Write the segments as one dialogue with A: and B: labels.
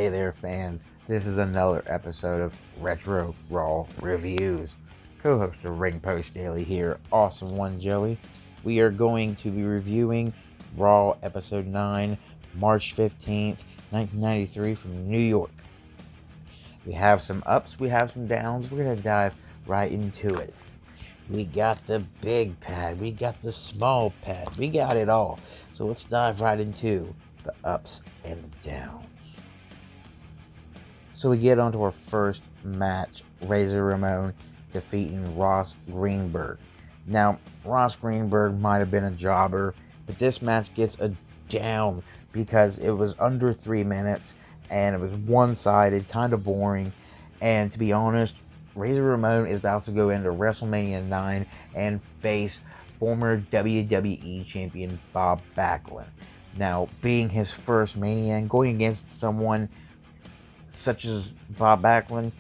A: Hey there, fans. This is another episode of Retro RAW Reviews. Co-host of Ring Post Daily here, Awesome One Joey. We are going to be reviewing Raw Episode 9, March 15th, 1993 from New York. We have some ups, we have some downs. We're going to dive right into it. We got the big pad, we got the small pad, we got it all. So let's dive right into the ups and the downs. So we get onto our first match, Razor Ramon defeating Ross Greenberg. Now, Ross Greenberg might have been a jobber, but this match gets a down because it was under 3 minutes and it was one-sided, kind of boring. And to be honest, Razor Ramon is about to go into WrestleMania 9 and face former WWE Champion Bob Backlund. Now, being his first Mania and going against someone such as Bob Backlund,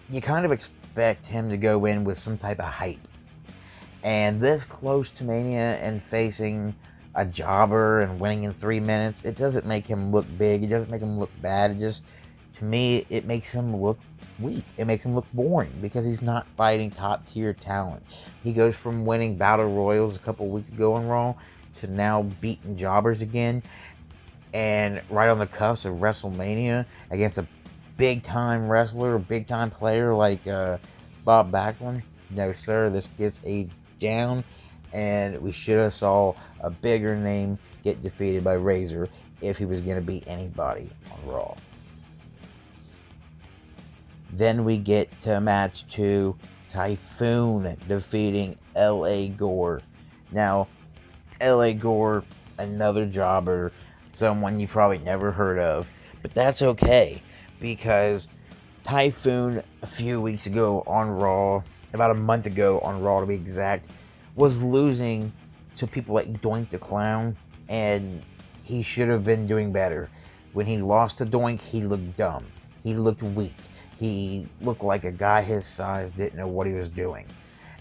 A: you kind of expect him to go in with some type of hype. And this close to Mania and facing a jobber and winning in 3 minutes, it doesn't make him look big. It doesn't make him look bad. It just, to me, it makes him look weak. It makes him look boring because he's not fighting top tier talent. He goes from winning Battle Royals a couple weeks ago on Raw to now beating jobbers again. And right on the cusp of WrestleMania against a big-time wrestler, a big-time player like Bob Backlund. No, sir, this gets a down, and we should have saw a bigger name get defeated by Razor if he was going to beat anybody on Raw. Then we get to match 2, Typhoon defeating L.A. Gore. Now, L.A. Gore, another jobber, someone you probably never heard of, but that's okay because Typhoon a few weeks ago on Raw, about a month ago on Raw to be exact, was losing to people like Doink the Clown, and he should have been doing better. When he lost to Doink, he looked dumb. He looked weak. He looked like a guy his size didn't know what he was doing.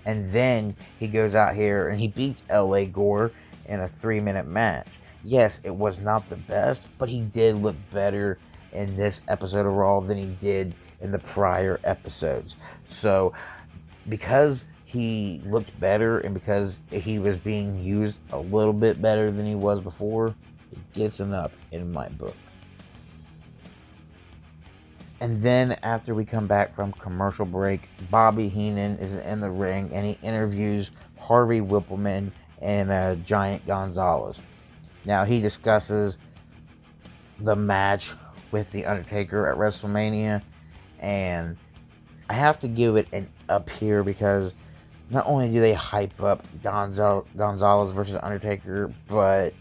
A: And then he goes out here and he beats L.A. Gore in a 3-minute match. Yes, it was not the best, but he did look better in this episode of Raw than he did in the prior episodes. So, because he looked better and because he was being used a little bit better than he was before, it gets an up in my book. And then after we come back from commercial break, Bobby Heenan is in the ring and he interviews Harvey Whippleman and Giant Gonzalez. Now, he discusses the match with The Undertaker at WrestleMania, and I have to give it an up here because not only do they hype up Gonzalez versus Undertaker, but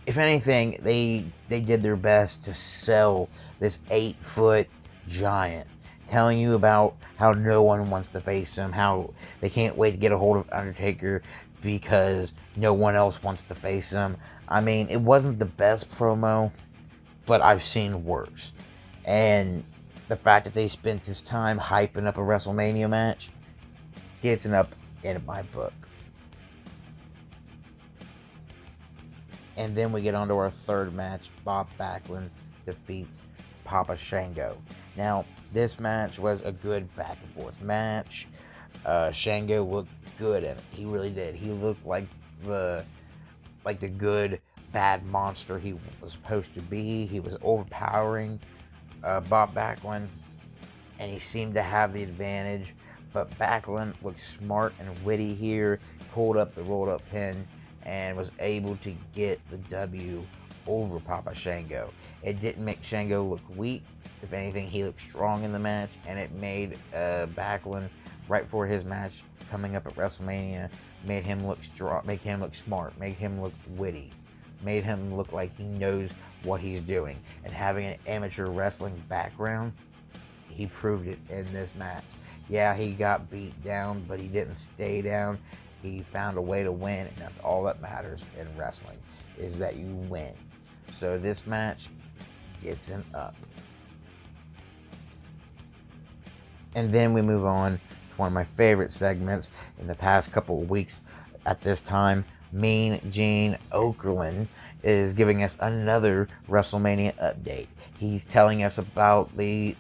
A: if anything, they did their best to sell this 8-foot giant, telling you about how no one wants to face him, how they can't wait to get a hold of Undertaker because no one else wants to face him. I mean, it wasn't the best promo, but I've seen worse. And the fact that they spent this time hyping up a WrestleMania match gets an up in my book. And then we get on to our third match. Bob Backlund defeats Papa Shango. Now, this match was a good back and forth match. Shango looked good in it. He really did. He looked like the good bad monster he was supposed to be. He was overpowering Bob Backlund, and he seemed to have the advantage. But Backlund looked smart and witty here, pulled up the rolled up pin, and was able to get the W over Papa Shango. It didn't make Shango look weak. If anything, he looked strong in the match, and it made Backlund, right before his match coming up at WrestleMania, made him look strong, make him look smart, made him look witty, made him look like he knows what he's doing. And having an amateur wrestling background, he proved it in this match. Yeah, he got beat down, but he didn't stay down. He found a way to win, and that's all that matters in wrestling, is that you win. So this match gets an up. And then we move on to one of my favorite segments in the past couple of weeks at this time, Mean Gene Okerlund is giving us another WrestleMania update. He's telling us about the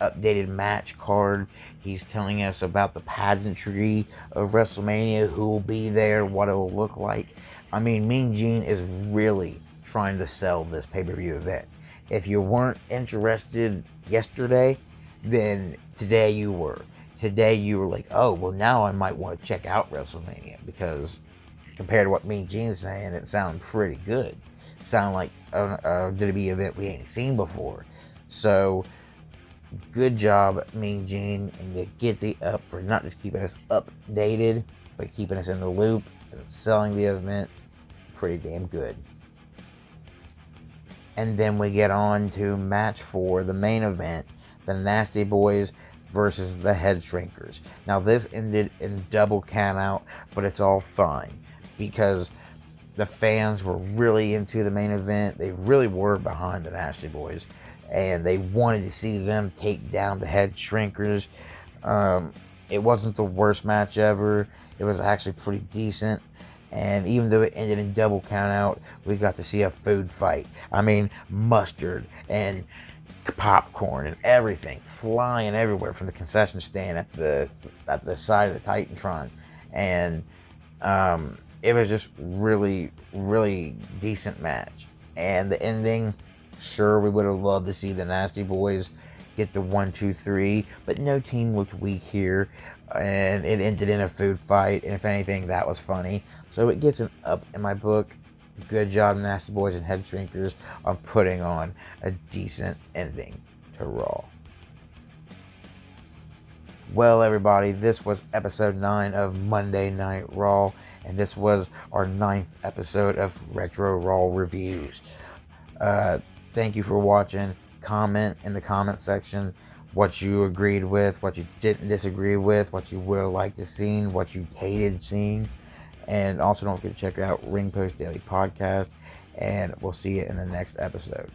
A: updated match card. He's telling us about the pageantry of WrestleMania, who will be there, what it will look like. I mean, Mean Gene is really trying to sell this pay-per-view event. If you weren't interested yesterday, then today you were. Today you were like, oh, well, now I might want to check out WrestleMania, because compared to what Mean Gene's saying, it sounds pretty good. Sound like a WWE event we ain't seen before. So, good job, Mean Gene, and you get the up for not just keeping us updated, but keeping us in the loop and selling the event pretty damn good. And then we get on to match 4, the main event, the Nasty Boys versus the Head Shrinkers. Now this ended in double count out, but it's all fine because the fans were really into the main event. They really were behind the Nasty Boys, and they wanted to see them take down the Head Shrinkers. It wasn't the worst match ever. It was actually pretty decent. And even though it ended in double count out, we got to see a food fight. I mean, mustard and popcorn and everything flying everywhere from the concession stand at the side of the Titantron. And it was just really, really decent match. And the ending, sure, we would have loved to see the Nasty Boys get the 1, 2, 3, but no team looked weak here, and it ended in a food fight, and if anything, that was funny. So it gets an up in my book. Good job, Nasty Boys and Head Shrinkers, on putting on a decent ending to Raw. Well, everybody, this was episode 9 of Monday Night Raw, and this was our 9th episode of Retro Raw Reviews. Thank you for watching. Comment in the comment section what you agreed with, what you didn't disagree with, what you would have liked to see, what you hated seeing. And also don't forget to check out Ring Post Daily Podcast, and we'll see you in the next episode.